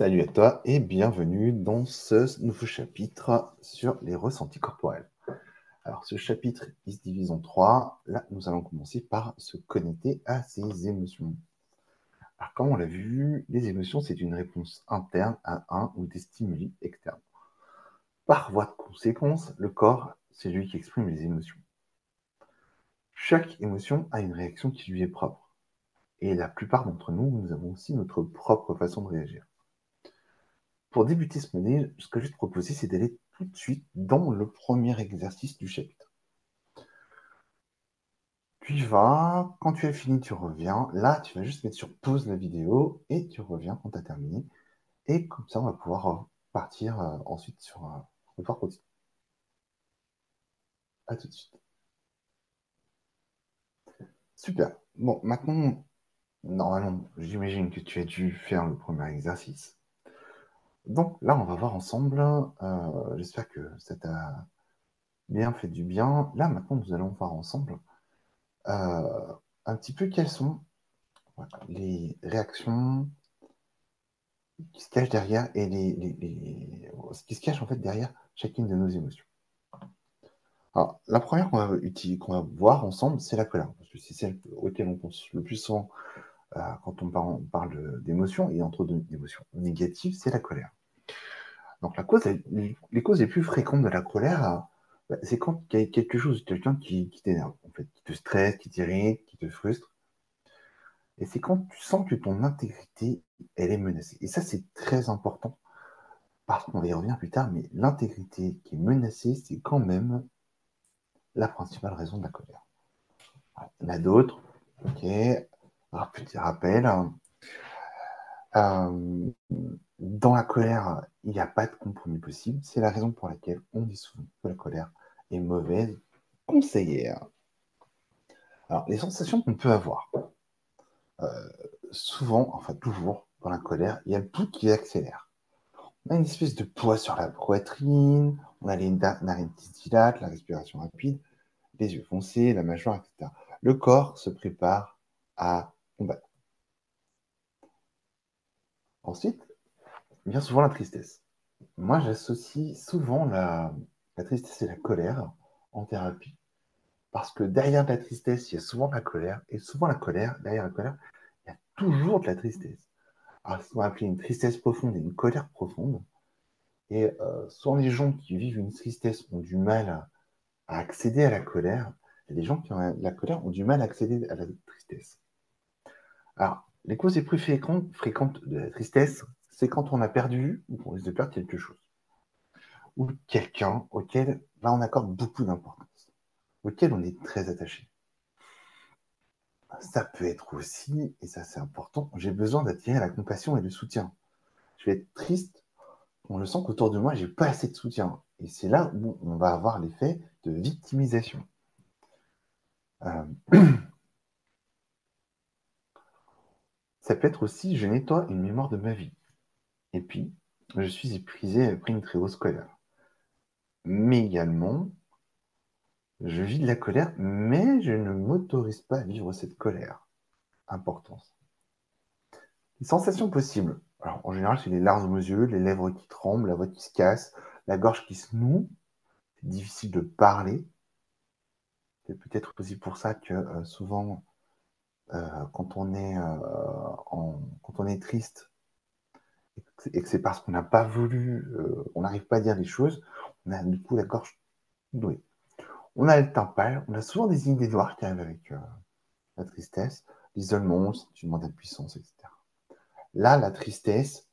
Salut à toi et bienvenue dans ce nouveau chapitre sur les ressentis corporels. Alors ce chapitre, il se divise en trois. Là, nous allons commencer par se connecter à ses émotions. Alors comme on l'a vu, les émotions, c'est une réponse interne à un ou des stimuli externes. Par voie de conséquence, le corps, c'est lui qui exprime les émotions. Chaque émotion a une réaction qui lui est propre. Et la plupart d'entre nous, nous avons aussi notre propre façon de réagir. Pour débuter ce modèle, ce que je vais te proposer, c'est d'aller tout de suite dans le premier exercice du chapitre. Tu y vas, quand tu as fini, tu reviens. Là, tu vas juste mettre sur pause la vidéo et tu reviens quand tu as terminé. Et comme ça, on va pouvoir partir ensuite sur le pouvoir continuer. À tout de suite. Super. Bon, maintenant, normalement, j'imagine que tu as dû faire le premier exercice. Donc là, on va voir ensemble. J'espère que ça t'a bien fait du bien. Là, maintenant, nous allons voir ensemble un petit peu quelles sont les réactions qui se cachent derrière et ce qui se cache en fait derrière chacune de nos émotions. Alors, la première qu'on va voir ensemble, c'est la colère, parce que c'est celle auquel on pense le plus souvent quand on parle d'émotions, et entre autres d'émotions négatives, c'est la colère. Donc les causes les plus fréquentes de la colère, c'est quand il y a quelque chose, quelqu'un qui t'énerve, en fait, qui te stresse, qui t'irrite, qui te frustre. Et c'est quand tu sens que ton intégrité, elle est menacée. Et ça, c'est très important, parce qu'on va y revenir plus tard, mais l'intégrité qui est menacée, c'est quand même la principale raison de la colère. Il y en a d'autres, ok. Alors, petit rappel, euh, dans la colère, il n'y a pas de compromis possible. C'est la raison pour laquelle on dit souvent que la colère est mauvaise conseillère. Alors, les sensations qu'on peut avoir, euh, souvent, enfin toujours, dans la colère, il y a le pouls qui accélère. On a une espèce de poids sur la poitrine, on a les narines qui se dilatent, la respiration rapide, les yeux foncés, la mâchoire, etc. Le corps se prépare à combattre. Ensuite, vient souvent la tristesse. Moi, j'associe souvent la tristesse et la colère en thérapie. Parce que derrière la tristesse, il y a souvent la colère. Et souvent la colère, derrière la colère, il y a toujours de la tristesse. Alors, ce qu'on va appeler une tristesse profonde et une colère profonde. Et souvent, les gens qui vivent une tristesse ont du mal à accéder à la colère. Et les gens qui ont la colère ont du mal à accéder à la tristesse. Alors, les causes les plus fréquentes de la tristesse, c'est quand on a perdu ou qu'on risque de perdre quelque chose. Ou quelqu'un auquel là, on accorde beaucoup d'importance, auquel on est très attaché. Ça peut être aussi, et ça c'est important, j'ai besoin d'attirer la compassion et le soutien. Je vais être triste quand je sens qu'autour de moi, j'ai pas assez de soutien. Et c'est là où on va avoir l'effet de victimisation. Euh, Ça peut être aussi, je nettoie une mémoire de ma vie. Et puis, je suis épuisé après une très grosse colère. Mais également, je vis de la colère, mais je ne m'autorise pas à vivre cette colère. Importance. Les sensations possibles. Alors, en général, c'est les larmes aux yeux, les lèvres qui tremblent, la voix qui se casse, la gorge qui se noue. C'est difficile de parler. C'est peut-être aussi pour ça que souvent, quand quand on est triste et que c'est parce qu'on n'a pas voulu, on n'arrive pas à dire les choses, on a du coup la gorge nouée. On a le teint pâle, on a souvent des idées noires qui arrivent avec la tristesse, l'isolement, le sentiment d'impuissance, etc. Là, la tristesse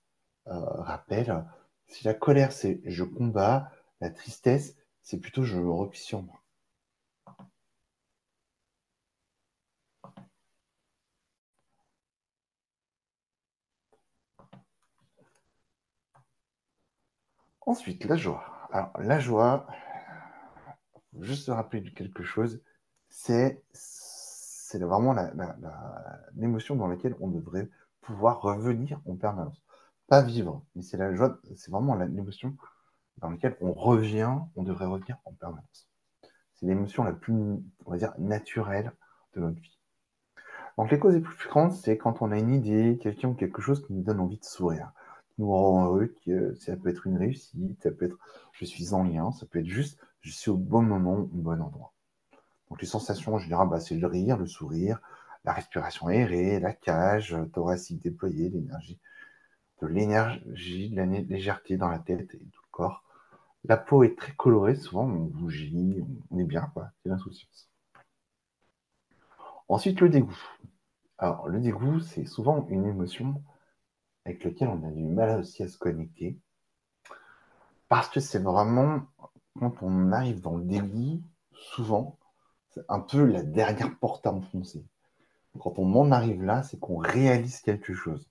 rappelle, si la colère c'est je combats, la tristesse c'est plutôt je me replie sur moi. Ensuite, la joie. Alors, la joie, faut juste se rappeler de quelque chose, c'est vraiment l'émotion dans laquelle on devrait pouvoir revenir en permanence. Pas vivre, mais c'est la joie, c'est vraiment l'émotion dans laquelle on revient, on devrait revenir en permanence. C'est l'émotion la plus, on va dire, naturelle de notre vie. Donc les causes les plus fréquentes, c'est quand on a une idée, quelqu'un ou quelque chose qui nous donne envie de sourire, qui nous rend heureux, ça peut être une réussite, ça peut être je suis en lien, ça peut être juste je suis au bon moment, au bon endroit. Donc les sensations en général, c'est le rire, le sourire, la respiration aérée, la cage thoracique déployée, l'énergie, de la légèreté dans la tête et tout le corps. La peau est très colorée, souvent on bougie, on est bien, quoi, c'est l'insouciance. Ensuite, le dégoût. Alors, le dégoût, c'est souvent une émotion avec laquelle on a du mal aussi à se connecter, parce que c'est vraiment, quand on arrive dans le dégoût, souvent, c'est un peu la dernière porte à enfoncer. Quand on en arrive là, c'est qu'on réalise quelque chose.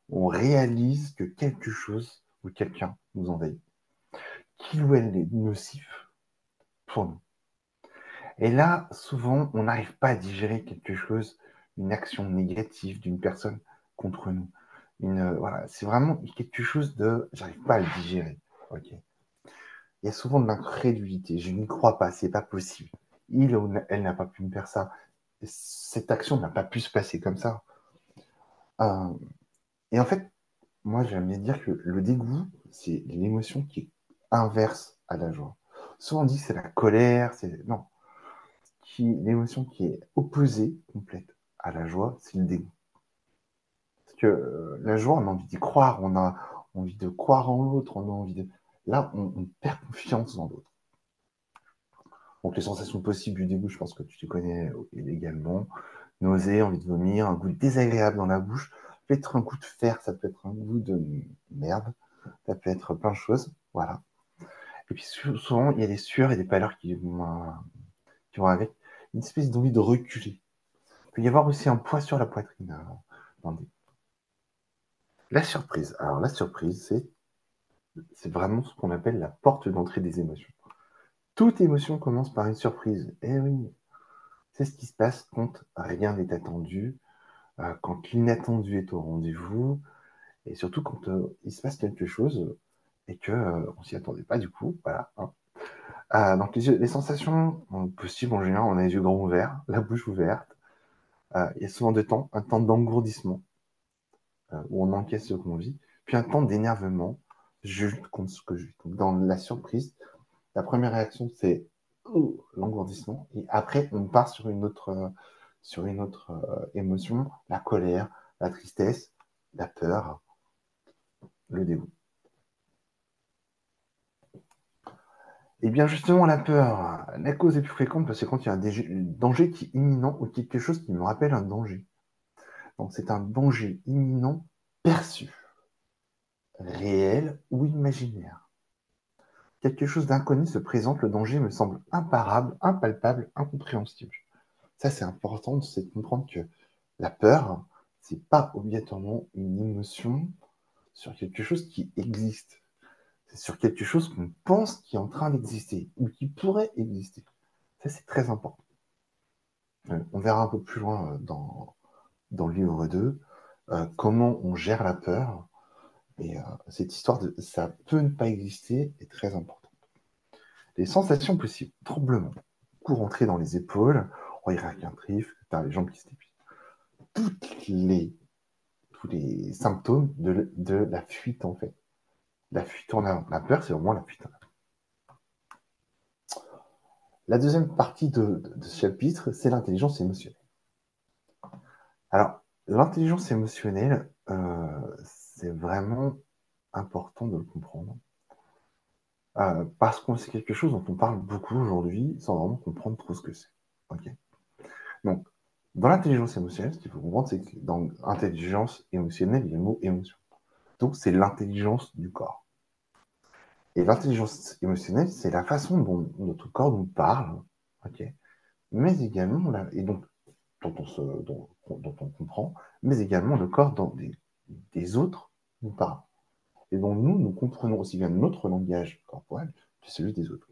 On réalise que quelque chose ou quelqu'un nous envahit, qu'il ou elle est nocif pour nous. Et là, souvent, on n'arrive pas à digérer quelque chose, une action négative d'une personne contre nous. Voilà, c'est vraiment quelque chose de, j'arrive pas à le digérer. Ok. Il y a souvent de l'incrédulité. Je n'y crois pas, c'est pas possible. Il ou elle n'a pas pu me faire ça. Cette action n'a pas pu se passer comme ça. Euh, et en fait, moi, j'aime bien dire que le dégoût, c'est l'émotion qui est inverse à la joie. Souvent on dit que c'est la colère, c'est non, l'émotion qui est opposée, complète à la joie, c'est le dégoût. Parce que la joie, on a envie d'y croire, on a envie de croire en l'autre, on a envie de. Là, on perd confiance dans l'autre. Donc les sensations possibles du dégoût, je pense que tu les connais également. Nausée, envie de vomir, un goût désagréable dans la bouche. Ça peut être un goût de fer, ça peut être un goût de merde, ça peut être plein de choses. Voilà. Et puis souvent, il y a des sueurs et des pâleurs qui vont avec. Une espèce d'envie de reculer. Il peut y avoir aussi un poids sur la poitrine. La surprise. Alors la surprise, c'est vraiment ce qu'on appelle la porte d'entrée des émotions. Toute émotion commence par une surprise. Eh oui, c'est ce qui se passe quand rien n'est attendu, quand l'inattendu est au rendez-vous, et surtout quand il se passe quelque chose et que on s'y attendait pas du coup. Voilà. Hein. Donc les sensations possibles en général, on a les yeux grands ouverts, la bouche ouverte. Il y a souvent un temps d'engourdissement où on encaisse ce qu'on vit, puis un temps d'énervement, je lutte contre ce que je vis. Donc, dans la surprise, la première réaction, c'est l'engourdissement, et après, on part sur une autre émotion, la colère, la tristesse, la peur, le dégoût. Et bien justement, la peur, la cause est plus fréquente parce que quand il y a un danger qui est imminent ou quelque chose qui me rappelle un danger. Donc c'est un danger imminent perçu, réel ou imaginaire. Quelque chose d'inconnu se présente, le danger me semble imparable, impalpable, incompréhensible. Ça, c'est important, c'est de comprendre que la peur, c'est pas obligatoirement une émotion sur quelque chose qui existe. C'est sur quelque chose qu'on pense qui est en train d'exister ou qui pourrait exister. Ça, c'est très important. On verra un peu plus loin dans le livre 2 comment on gère la peur. Et cette histoire de ça peut ne pas exister est très importante. Les sensations possibles, tremblement, coup rentré dans les épaules, on dirait qu'un trif, t'as les jambes qui se déplient. Toutes les, tous les symptômes de la fuite, en fait. La fuite en avant. La peur, c'est vraiment la fuite en avant. La deuxième partie de ce chapitre, c'est l'intelligence émotionnelle. Alors, l'intelligence émotionnelle, c'est vraiment important de le comprendre. Parce que c'est quelque chose dont on parle beaucoup aujourd'hui sans vraiment comprendre trop ce que c'est. Okay. Donc, dans l'intelligence émotionnelle, ce qu'il faut comprendre, c'est que dans l'intelligence émotionnelle, il y a le mot émotion. Donc, c'est l'intelligence du corps. Et l'intelligence émotionnelle, c'est la façon dont notre corps nous parle, okay, mais également, et donc, dont on comprend, mais également le corps dont des autres nous parlent. Et dont nous comprenons aussi bien notre langage corporel que celui des autres.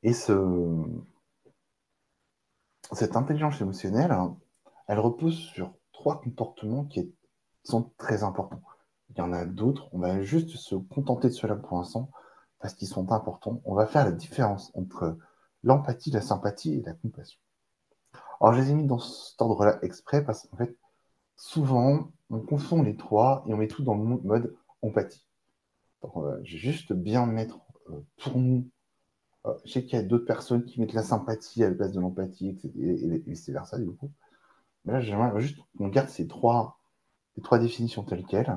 Et cette intelligence émotionnelle, hein, elle repose sur trois comportements qui sont très importants. Il y en a d'autres, on va juste se contenter de cela pour l'instant, parce qu'ils sont importants. On va faire la différence entre l'empathie, la sympathie et la compassion. Alors, je les ai mis dans cet ordre-là exprès, parce qu'en fait, souvent, on confond les trois et on met tout dans le mode empathie. Donc, je vais juste bien mettre pour nous. Je sais qu'il y a d'autres personnes qui mettent la sympathie à la place de l'empathie, etc., et vice-versa, du coup. Mais là, j'aimerais juste qu'on garde les trois définitions telles quelles,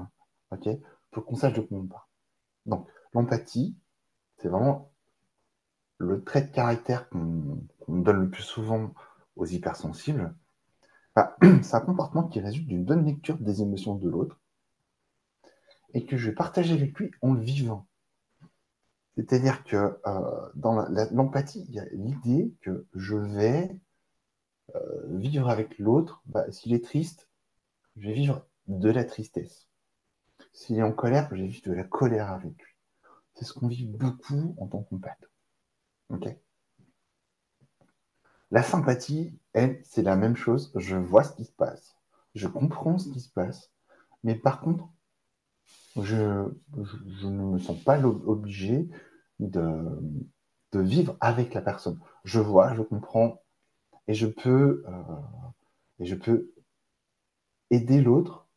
ok, pour qu'on sache de quoi on parle. Donc, l'empathie, c'est vraiment le trait de caractère qu'on donne le plus souvent aux hypersensibles. Bah, c'est un comportement qui résulte d'une bonne lecture des émotions de l'autre et que je vais partager avec lui en le vivant. C'est-à-dire que dans l'empathie, il y a l'idée que je vais vivre avec l'autre. Bah, s'il est triste, je vais vivre de la tristesse. S'il est en colère, je vais vivre de la colère avec lui. C'est ce qu'on vit beaucoup en tant qu'empathie. Okay. La sympathie, elle, c'est la même chose. Je vois ce qui se passe. Je comprends ce qui se passe. Mais par contre, je ne me sens pas obligé de, de vivre avec la personne. Je vois, je comprends et je peux aider l'autre,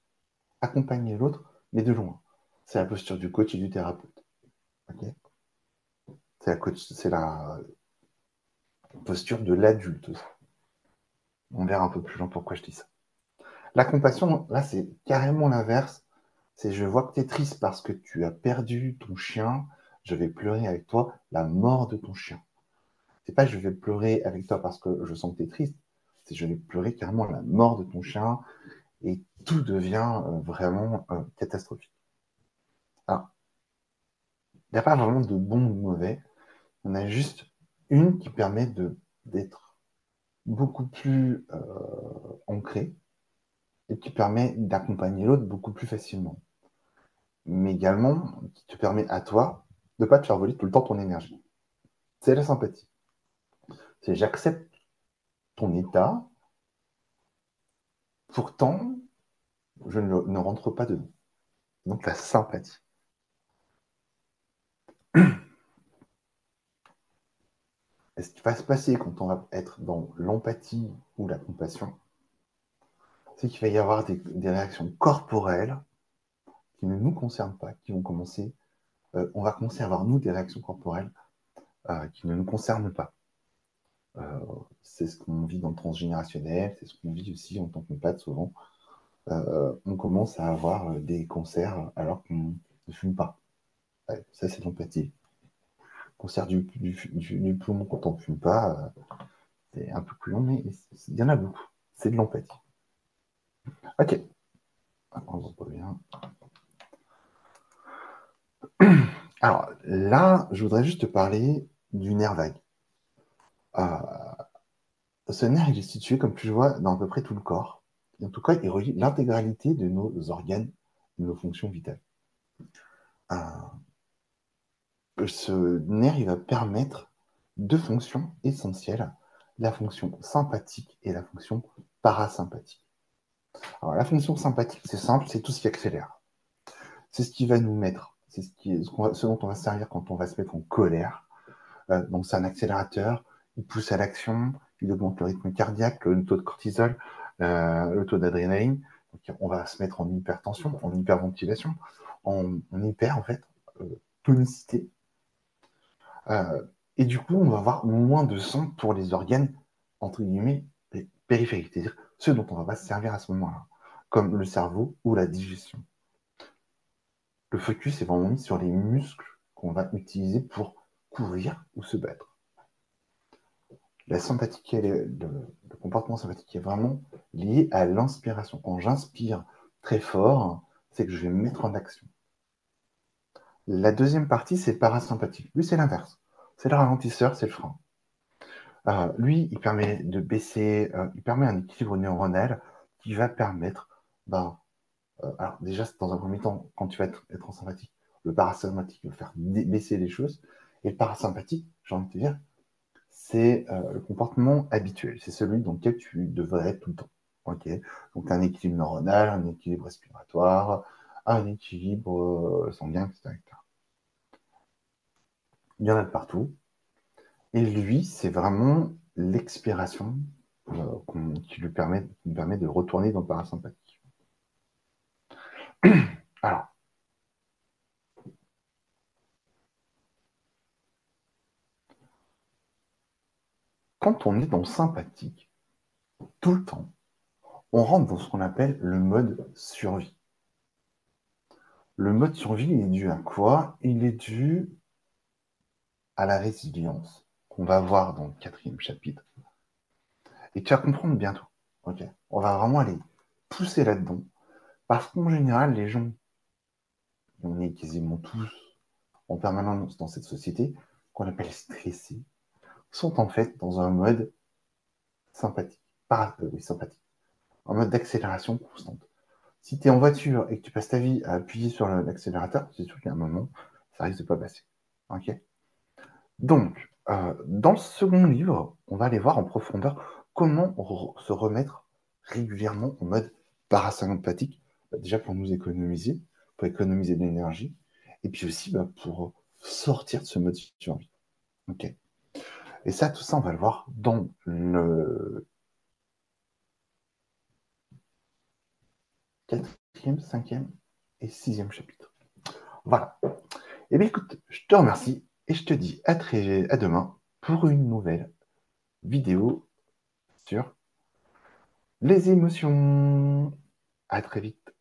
accompagner l'autre, mais de loin. C'est la posture du coach et du thérapeute. Okay, c'est la posture de l'adulte. On verra un peu plus loin pourquoi je dis ça. La compassion, là, c'est carrément l'inverse. C'est je vois que tu es triste parce que tu as perdu ton chien, je vais pleurer avec toi la mort de ton chien. C'est pas je vais pleurer avec toi parce que je sens que tu es triste, c'est je vais pleurer carrément la mort de ton chien et tout devient vraiment catastrophique. Alors, il n'y a pas vraiment de bon ou de mauvais, on a juste une qui permet d'être beaucoup plus ancré et qui permet d'accompagner l'autre beaucoup plus facilement. Mais également qui te permet à toi de ne pas te faire voler tout le temps ton énergie. C'est la sympathie. C'est j'accepte ton état, pourtant je ne rentre pas dedans. Donc la sympathie. Et ce qui va se passer quand on va être dans l'empathie ou la compassion, c'est qu'il va y avoir des réactions corporelles qui ne nous concernent pas, qui vont commencer, on va commencer à avoir nous des réactions corporelles qui ne nous concernent pas. Euh, c'est ce qu'on vit dans le transgénérationnel, c'est ce qu'on vit aussi en tant qu'empathie souvent. On commence à avoir des cancers alors qu'on ne fume pas. Ouais, ça, c'est l'empathie. Cancer du poumon quand on ne fume pas, c'est un peu plus long, mais il y en a beaucoup. C'est de l'empathie. Ok, on voit pas bien. Alors là, je voudrais juste te parler du nerf vague. Euh, Ce nerf, il est situé, comme tu le vois, dans à peu près tout le corps. En tout cas, il relie l'intégralité de nos organes, de nos fonctions vitales. Euh, Ce nerf, il va permettre deux fonctions essentielles, la fonction sympathique et la fonction parasympathique. Alors, la fonction sympathique, c'est simple, c'est tout ce qui accélère. C'est ce qui va nous mettre, c'est ce dont on va servir quand on va se mettre en colère. Donc, c'est un accélérateur, il pousse à l'action, il augmente le rythme cardiaque, le taux de cortisol, le taux d'adrénaline. Donc, on va se mettre en hypertension, en hyperventilation, en hyper, en fait, tonicité. Et du coup, on va avoir moins de sang pour les organes, entre guillemets, périphériques, c'est-à-dire ceux dont on va pas se servir à ce moment-là, comme le cerveau ou la digestion. Le focus est vraiment mis sur les muscles qu'on va utiliser pour courir ou se battre. La sympathique, le comportement sympathique est vraiment lié à l'inspiration. Quand j'inspire très fort, c'est que je vais me mettre en action. La deuxième partie, c'est parasympathique. Lui, c'est l'inverse. C'est le ralentisseur, c'est le frein. Lui, il permet de baisser, il permet un équilibre neuronal qui va permettre, ben, alors déjà, dans un premier temps, quand tu vas être en sympathique, le parasympathique va faire baisser les choses, et le parasympathique, j'ai envie de te dire, c'est le comportement habituel, c'est celui dans lequel tu devrais être tout le temps. Ok. Donc un équilibre neuronal, un équilibre respiratoire, un équilibre sanguin, etc., etc. Il y en a de partout. Et lui, c'est vraiment l'expiration qui nous permet de retourner dans le parasympathique. Alors, quand on est dans sympathique, tout le temps, on rentre dans ce qu'on appelle le mode survie. Le mode survie, il est dû à quoi? Il est dû à la résilience qu'on va voir dans le quatrième chapitre. Et tu vas comprendre bientôt. Ok. On va vraiment aller pousser là-dedans. Parce qu'en général, les gens, on est quasiment tous en permanence dans cette société, qu'on appelle stressés, sont en fait dans un mode sympathique. Oui, sympathique. En mode d'accélération constante. Si tu es en voiture et que tu passes ta vie à appuyer sur l'accélérateur, c'est sûr qu'à un moment, ça risque de pas passer. Ok. Donc, dans le second livre, on va aller voir en profondeur comment se remettre régulièrement en mode parasympathique, déjà pour économiser de l'énergie, et puis aussi pour sortir de ce mode survie. Ok. Et ça, tout ça, on va le voir dans le quatrième, cinquième et sixième chapitre. Voilà. Eh bien, écoute, je te remercie et je te dis à demain pour une nouvelle vidéo sur les émotions. À très vite.